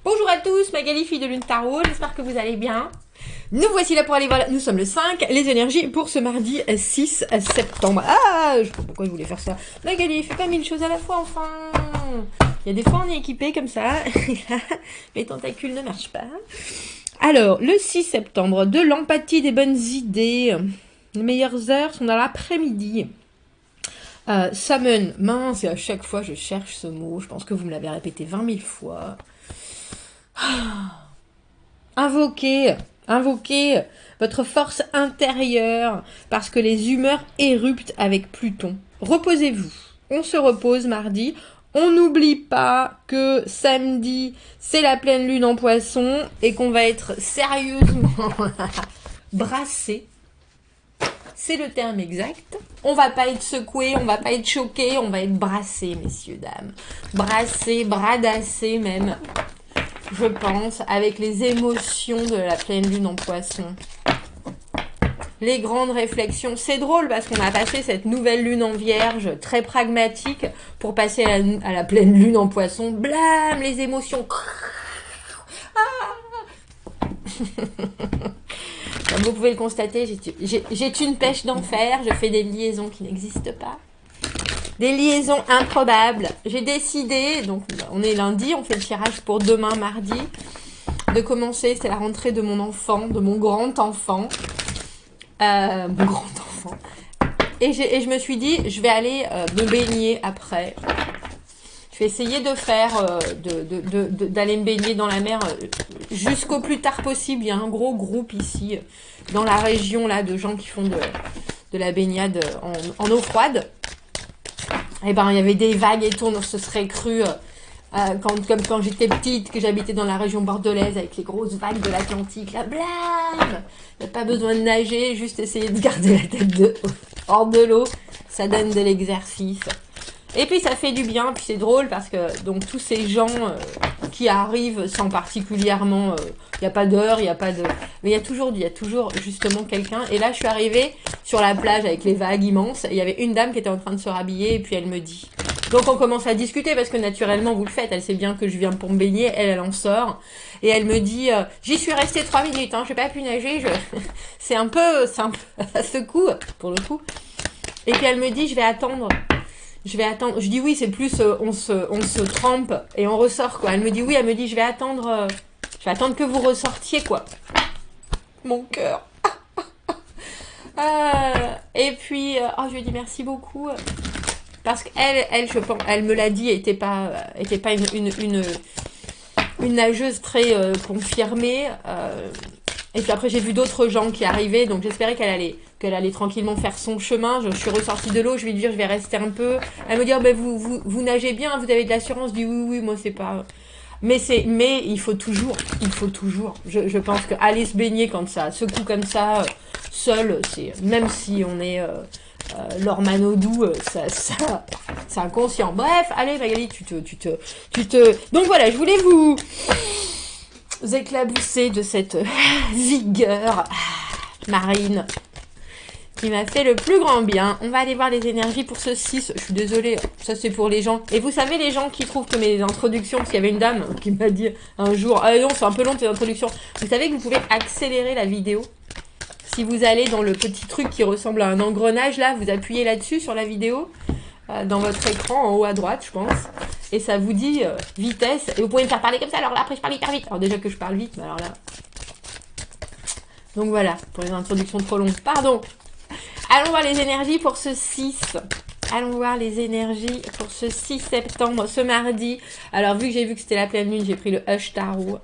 Bonjour à tous, Magali, fille de Lune Tarot, j'espère que vous allez bien. Nous voici là pour aller voir, nous sommes le 5, les énergies pour ce mardi 6 septembre. Ah, je sais pas pourquoi je voulais faire ça. Magali, fais pas mille choses à la fois, enfin. Il y a des fois on est équipé comme ça, les tentacules ne marchent pas. Alors, le 6 septembre, de l'empathie, des bonnes idées. Les meilleures heures sont dans l'après-midi. Summon, mince, et à chaque fois je cherche ce mot, je pense que vous me l'avez répété 20 000 fois. Invoquez votre force intérieure parce que les humeurs éruptent avec Pluton. Reposez-vous. On se repose mardi. On n'oublie pas que samedi, c'est la pleine lune en Poisson et qu'on va être sérieusement brassé. C'est le terme exact. On va pas être secoué, on va pas être choqué, on va être brassé, messieurs, dames. Brassé, bradassé même. Je pense, avec les émotions de la pleine lune en Poisson. Les grandes réflexions. C'est drôle parce qu'on a passé cette nouvelle lune en Vierge, très pragmatique, pour passer à la pleine lune en Poisson. Blam, les émotions. Comme vous pouvez le constater, j'ai une pêche d'enfer, je fais des liaisons qui n'existent pas. Des liaisons improbables. J'ai décidé, donc on est lundi, on fait le tirage pour demain, mardi, de commencer, c'est la rentrée de mon enfant, de mon grand enfant. Et je me suis dit, je vais aller me baigner après. Je vais essayer de faire, d'aller me baigner dans la mer jusqu'au plus tard possible. Il y a un gros groupe ici, dans la région là, de gens qui font de la baignade en eau froide. Et ben, il y avait des vagues et tout, on se serait cru, comme quand j'étais petite, que j'habitais dans la région bordelaise avec les grosses vagues de l'Atlantique, là, blam! Il n'y a pas besoin de nager, juste essayer de garder la tête hors de l'eau, ça donne de l'exercice. Et puis ça fait du bien, puis c'est drôle parce que donc tous ces gens qui arrivent sans particulièrement, il n'y a pas d'heure, il n'y a pas de... Mais il y a toujours justement quelqu'un. Et là je suis arrivée sur la plage avec les vagues immenses, et il y avait une dame qui était en train de se rhabiller, et puis elle me dit... Donc on commence à discuter parce que naturellement vous le faites, elle sait bien que je viens pour me baigner, elle en sort. Et elle me dit, j'y suis restée 3 minutes, hein, j'ai pas pu nager, c'est un peu, ça secoue pour le coup. Et puis elle me dit, je vais attendre. Je dis oui, c'est plus on se trempe et on ressort quoi. Elle me dit oui, elle me dit je vais attendre que vous ressortiez quoi. Mon cœur. Et puis je lui ai dit merci beaucoup parce qu'elle je pense, elle me l'a dit, était pas une nageuse très confirmée. Et puis après j'ai vu d'autres gens qui arrivaient, donc j'espérais qu'elle allait tranquillement faire son chemin. Je suis ressortie de l'eau, je lui ai dit je vais rester un peu. Elle me dit vous nagez bien, vous avez de l'assurance. Je dis oui, moi c'est pas. Mais il faut toujours. Je pense que aller se baigner quand ça secoue comme ça, seul, c'est même si on est Laure Manodou, c'est inconscient. Bref, allez Magali, tu te. Donc voilà, je voulais vous éclabousser de cette vigueur marine qui m'a fait le plus grand bien. On va aller voir les énergies pour ce 6. Je suis désolée, ça c'est pour les gens. Et vous savez, les gens qui trouvent que mes introductions, parce qu'il y avait une dame qui m'a dit un jour, ah non, c'est un peu long tes introductions. Vous savez que vous pouvez accélérer la vidéo. Si vous allez dans le petit truc qui ressemble à un engrenage, là, vous appuyez là-dessus sur la vidéo, dans votre écran, en haut à droite, je pense. Et ça vous dit vitesse. Et vous pouvez me faire parler comme ça. Alors là, après, je parle hyper vite. Alors déjà que je parle vite, mais alors là... Donc voilà, pour les introductions trop longues. Pardon. Allons voir les énergies pour ce 6. Allons voir les énergies pour ce 6 septembre, ce mardi. Alors, vu que j'ai vu que c'était la pleine lune, j'ai pris le Hush Tarot.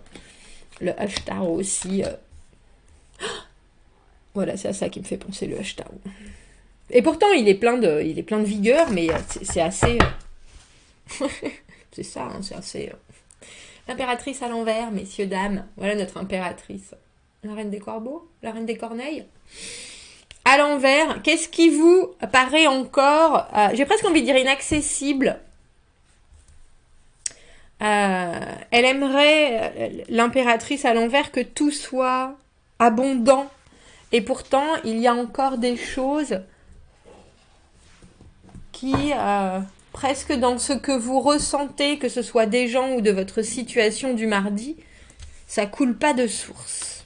Le Hush Tarot aussi. Voilà, c'est à ça qui me fait penser, le Hush Tarot. Et pourtant, il est plein de vigueur, mais c'est assez... c'est ça, hein, c'est assez... L'impératrice à l'envers, messieurs, dames. Voilà notre impératrice. La reine des corbeaux, la reine des corneilles. À l'envers, qu'est-ce qui vous paraît encore... j'ai presque envie de dire inaccessible. Elle aimerait, l'impératrice à l'envers, que tout soit abondant. Et pourtant, il y a encore des choses qui presque dans ce que vous ressentez, que ce soit des gens ou de votre situation du mardi, ça coule pas de source.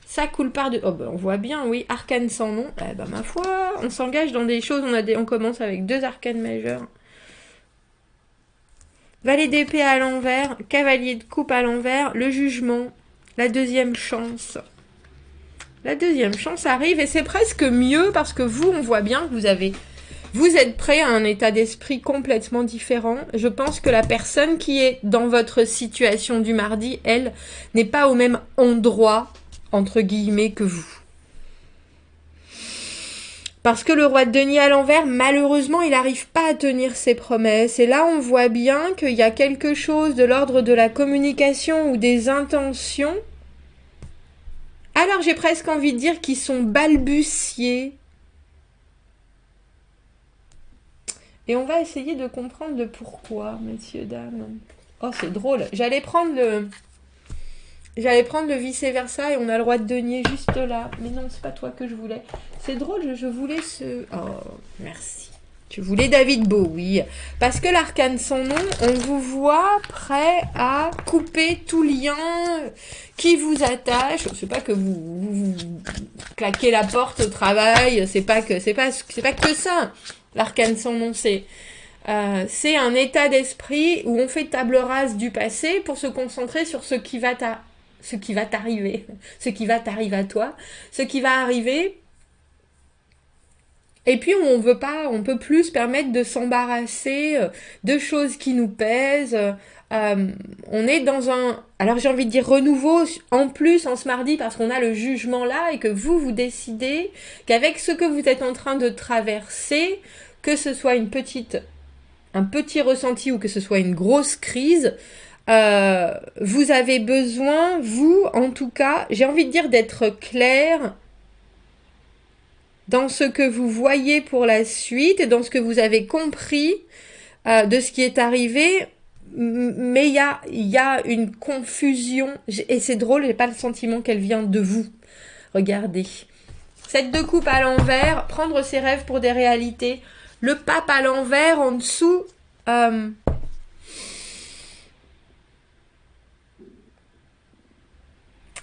Ça coule pas de... Oh ben on voit bien, oui, arcane sans nom. Eh ben ma foi, on s'engage dans des choses, on commence avec 2 arcanes majeurs. Valet d'épée à l'envers, cavalier de coupe à l'envers, le jugement, la deuxième chance. La deuxième chance arrive et c'est presque mieux parce que vous, on voit bien que vous êtes prêt à un état d'esprit complètement différent. Je pense que la personne qui est dans votre situation du mardi, elle, n'est pas au même endroit, entre guillemets, que vous. Parce que le roi de denier à l'envers, malheureusement, il n'arrive pas à tenir ses promesses. Et là, on voit bien qu'il y a quelque chose de l'ordre de la communication ou des intentions. Alors, j'ai presque envie de dire qu'ils sont balbutiés. Et on va essayer de comprendre le pourquoi, messieurs, dames. Oh, c'est drôle. J'allais prendre le vice-versa et on a le roi de denier juste là. Mais non, c'est pas toi que je voulais. C'est drôle, je voulais ce... Oh, merci. Tu voulais David Bowie. Parce que l'arcane sans nom, on vous voit prêt à couper tout lien qui vous attache. C'est pas que vous claquez la porte au travail. C'est pas que ça. L'arcane sans nom, c'est un état d'esprit où on fait table rase du passé pour se concentrer sur ce qui va t'arriver, ce qui va t'arriver à toi, ce qui va arriver. Et puis on peut plus se permettre de s'embarrasser de choses qui nous pèsent. On est dans alors j'ai envie de dire renouveau en plus en ce mardi parce qu'on a le jugement là et que vous décidez qu'avec ce que vous êtes en train de traverser, que ce soit un petit ressenti ou que ce soit une grosse crise, vous avez besoin, vous en tout cas, j'ai envie de dire d'être clair dans ce que vous voyez pour la suite et dans ce que vous avez compris de ce qui est arrivé, mais il y a une confusion, et c'est drôle, j'ai pas le sentiment qu'elle vient de vous. Regardez. 7 de coupe à l'envers, prendre ses rêves pour des réalités. Le pape à l'envers, en dessous...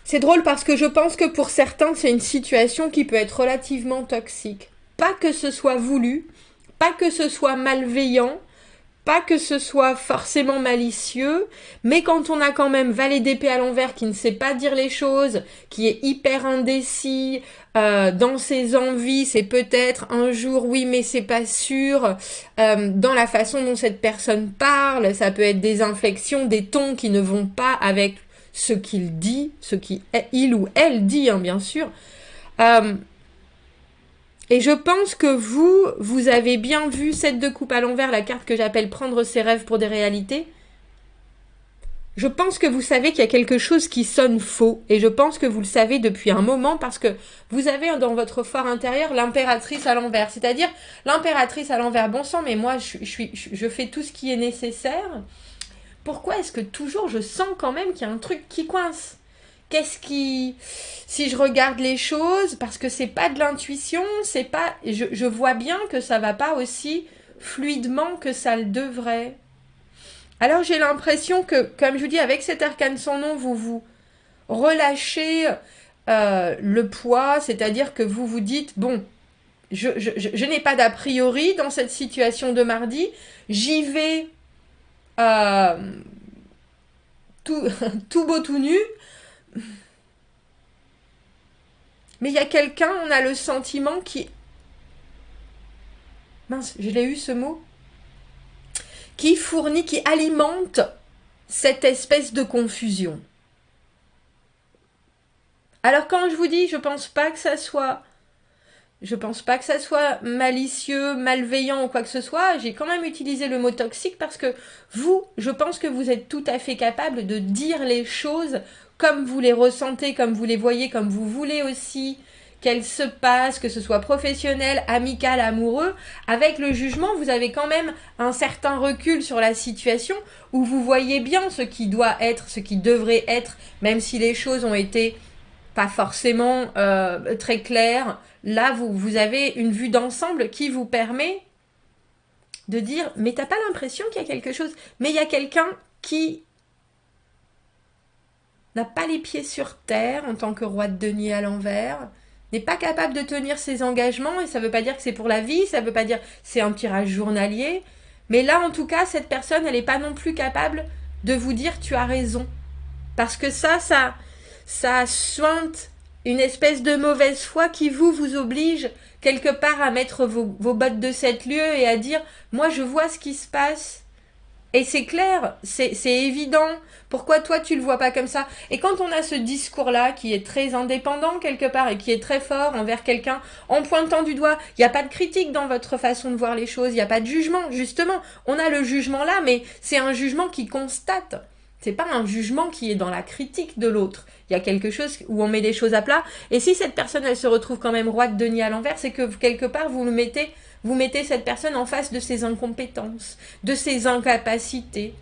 C'est drôle parce que je pense que pour certains, c'est une situation qui peut être relativement toxique. Pas que ce soit voulu, pas que ce soit malveillant, pas que ce soit forcément malicieux, mais quand on a quand même valet d'épée à l'envers qui ne sait pas dire les choses, qui est hyper indécis, dans ses envies, c'est peut-être un jour oui mais c'est pas sûr, dans la façon dont cette personne parle, ça peut être des inflexions, des tons qui ne vont pas avec ce qu'il dit, il ou elle dit, hein, bien sûr. Et je pense que vous avez bien vu 7 de coupe à l'envers, la carte que j'appelle prendre ses rêves pour des réalités. Je pense que vous savez qu'il y a quelque chose qui sonne faux. Et je pense que vous le savez depuis un moment parce que vous avez dans votre fort intérieur l'impératrice à l'envers. C'est-à-dire l'impératrice à l'envers. Bon sang, mais moi, je fais tout ce qui est nécessaire. Pourquoi est-ce que toujours je sens quand même qu'il y a un truc qui coince ? Qu'est-ce qui... Si je regarde les choses, parce que c'est pas de l'intuition, c'est pas... Je vois bien que ça va pas aussi fluidement que ça le devrait. Alors j'ai l'impression que, comme je vous dis, avec cet arcane sans nom, vous relâchez le poids, c'est-à-dire que vous vous dites, bon, je n'ai pas d'a priori dans cette situation de mardi, j'y vais tout beau, tout nu. Mais il y a quelqu'un, on a le sentiment qui... Mince, je l'ai eu ce mot. Qui fournit, qui alimente cette espèce de confusion. Alors quand je vous dis, je pense pas que ça soit malicieux, malveillant ou quoi que ce soit, j'ai quand même utilisé le mot toxique parce que je pense que vous êtes tout à fait capable de dire les choses comme vous les ressentez, comme vous les voyez, comme vous voulez aussi qu'elles se passent, que ce soit professionnel, amical, amoureux. Avec le jugement, vous avez quand même un certain recul sur la situation où vous voyez bien ce qui doit être, ce qui devrait être, même si les choses ont été pas forcément très claires. Là, vous avez une vue d'ensemble qui vous permet de dire, mais t'as pas l'impression qu'il y a quelque chose, mais il y a quelqu'un qui n'a pas les pieds sur terre en tant que roi de denier à l'envers, n'est pas capable de tenir ses engagements, et ça veut pas dire que c'est pour la vie, ça veut pas dire que c'est un tirage journalier, mais là en tout cas cette personne elle n'est pas non plus capable de vous dire tu as raison, parce que ça sointe une espèce de mauvaise foi qui vous oblige quelque part à mettre vos bottes de 7 lieues et à dire moi je vois ce qui se passe. Et c'est clair, c'est évident. Pourquoi toi tu le vois pas comme ça? Et quand on a ce discours-là qui est très indépendant quelque part et qui est très fort envers quelqu'un en pointant du doigt, il n'y a pas de critique dans votre façon de voir les choses, il n'y a pas de jugement, justement. On a le jugement là, mais c'est un jugement qui constate. C'est pas un jugement qui est dans la critique de l'autre. Il y a quelque chose où on met des choses à plat. Et si cette personne, elle se retrouve quand même roi de denier à l'envers, c'est que quelque part, vous mettez cette personne en face de ses incompétences, de ses incapacités.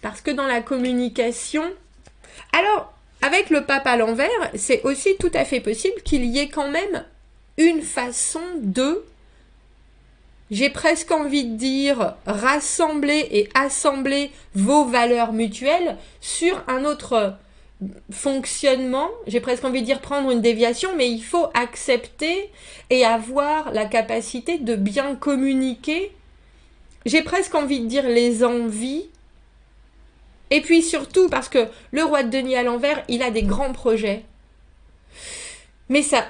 Parce que dans la communication... Alors, avec le pape à l'envers, c'est aussi tout à fait possible qu'il y ait quand même une façon de... J'ai presque envie de dire rassembler et assembler vos valeurs mutuelles sur un autre fonctionnement. J'ai presque envie de dire prendre une déviation, mais il faut accepter et avoir la capacité de bien communiquer. J'ai presque envie de dire les envies. Et puis surtout parce que le roi de denier à l'envers, il a des grands projets. Mais ça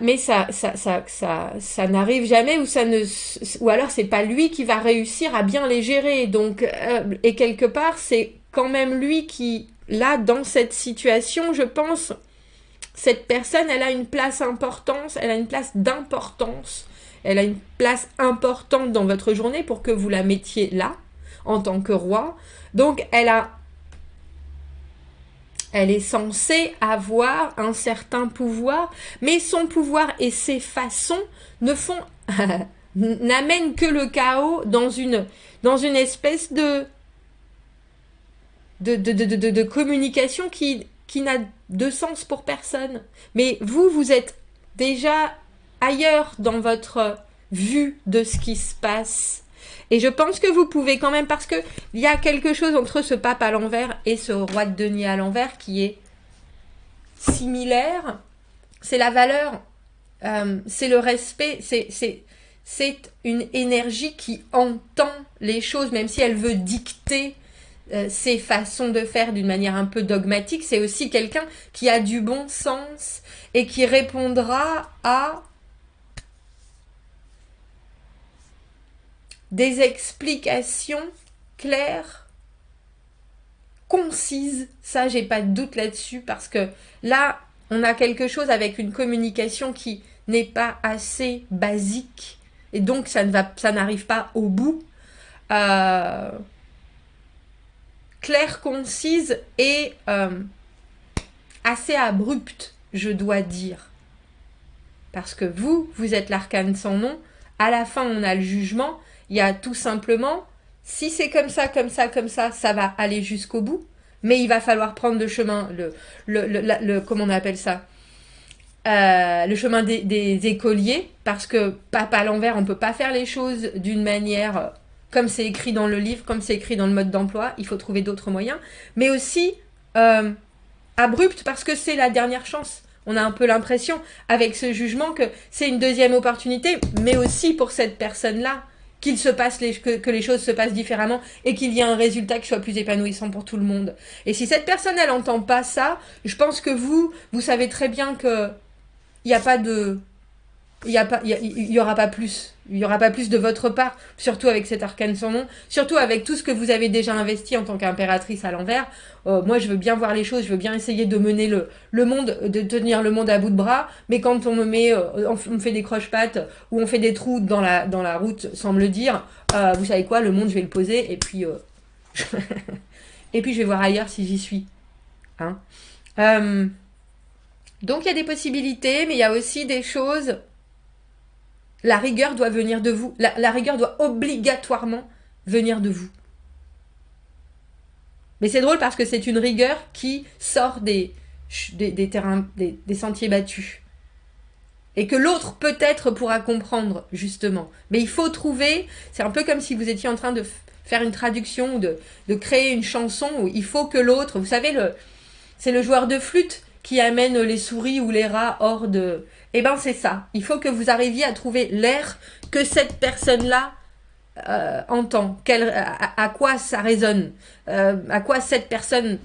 n'arrive jamais ou alors c'est pas lui qui va réussir à bien les gérer. Donc, et quelque part, c'est quand même lui qui, là, dans cette situation, je pense, cette personne, elle a une place importante, elle a une place d'importance, elle a une place importante dans votre journée pour que vous la mettiez là, en tant que roi. Donc, elle est censée avoir un certain pouvoir, mais son pouvoir et ses façons n'amènent que le chaos dans une espèce de communication qui n'a de sens pour personne. Mais vous êtes déjà ailleurs dans votre vue de ce qui se passe. Et je pense que vous pouvez quand même, parce qu'il y a quelque chose entre ce pape à l'envers et ce roi de denier à l'envers qui est similaire. C'est la valeur, c'est le respect, c'est une énergie qui entend les choses, même si elle veut dicter ses façons de faire d'une manière un peu dogmatique. C'est aussi quelqu'un qui a du bon sens et qui répondra à des explications claires, concises. Ça, j'ai pas de doute là-dessus, parce que là, on a quelque chose avec une communication qui n'est pas assez basique, et donc ça n'arrive pas au bout. Claire, concise et assez abrupte, je dois dire. Parce que vous êtes l'arcane sans nom. À la fin, on a le jugement. Il y a tout simplement, si c'est comme ça, ça va aller jusqu'au bout. Mais il va falloir prendre le chemin, comment on appelle ça, le chemin des écoliers, parce que pape à l'envers, on peut pas faire les choses d'une manière comme c'est écrit dans le livre, comme c'est écrit dans le mode d'emploi. Il faut trouver d'autres moyens, mais aussi abrupte, parce que c'est la dernière chance. On a un peu l'impression, avec ce jugement, que c'est une deuxième opportunité, mais aussi pour cette personne-là, que les choses se passent différemment et qu'il y ait un résultat qui soit plus épanouissant pour tout le monde. Et si cette personne, elle n'entend pas ça, je pense que vous savez très bien que il n'y a pas de... Il y aura pas plus. Il y aura pas plus de votre part, surtout avec cet arcane sans nom, surtout avec tout ce que vous avez déjà investi en tant qu'impératrice à l'envers. Moi, je veux bien voir les choses, je veux bien essayer de mener le monde, de tenir le monde à bout de bras, mais quand on me fait des croche-pattes ou on fait des trous dans la route sans me le dire, vous savez quoi, le monde, je vais le poser et puis et puis je vais voir ailleurs si j'y suis. Hein. Donc il y a des possibilités, mais il y a aussi des choses. La rigueur doit venir de vous. La rigueur doit obligatoirement venir de vous. Mais c'est drôle parce que c'est une rigueur qui sort des terrains, des sentiers battus. Et que l'autre peut-être pourra comprendre, justement. Mais il faut trouver, c'est un peu comme si vous étiez en train de faire une traduction ou de créer une chanson où il faut que l'autre, vous savez, c'est le joueur de flûte qui amène les souris ou les rats hors de... Eh ben c'est ça, il faut que vous arriviez à trouver l'air que cette personne-là entend, à quoi ça résonne, à quoi cette personne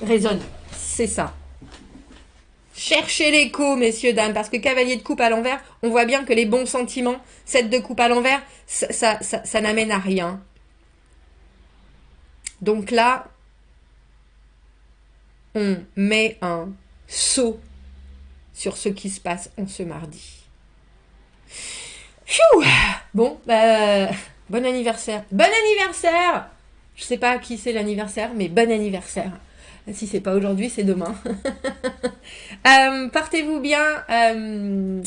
résonne, c'est ça. Cherchez l'écho, messieurs, dames, parce que cavalier de coupe à l'envers, on voit bien que les bons sentiments, 7 de coupe à l'envers, ça n'amène à rien. Donc là, on met un saut sur ce qui se passe en ce mardi. Pfiou. Bon, bon anniversaire. Bon anniversaire! Je sais pas à qui c'est l'anniversaire, mais bon anniversaire. Si c'est pas aujourd'hui, c'est demain. Portez-vous bien.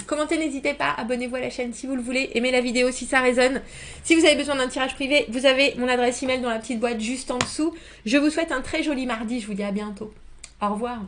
Commentez, n'hésitez pas. Abonnez-vous à la chaîne si vous le voulez. Aimez la vidéo si ça résonne. Si vous avez besoin d'un tirage privé, vous avez mon adresse email dans la petite boîte juste en dessous. Je vous souhaite un très joli mardi. Je vous dis à bientôt. Au revoir.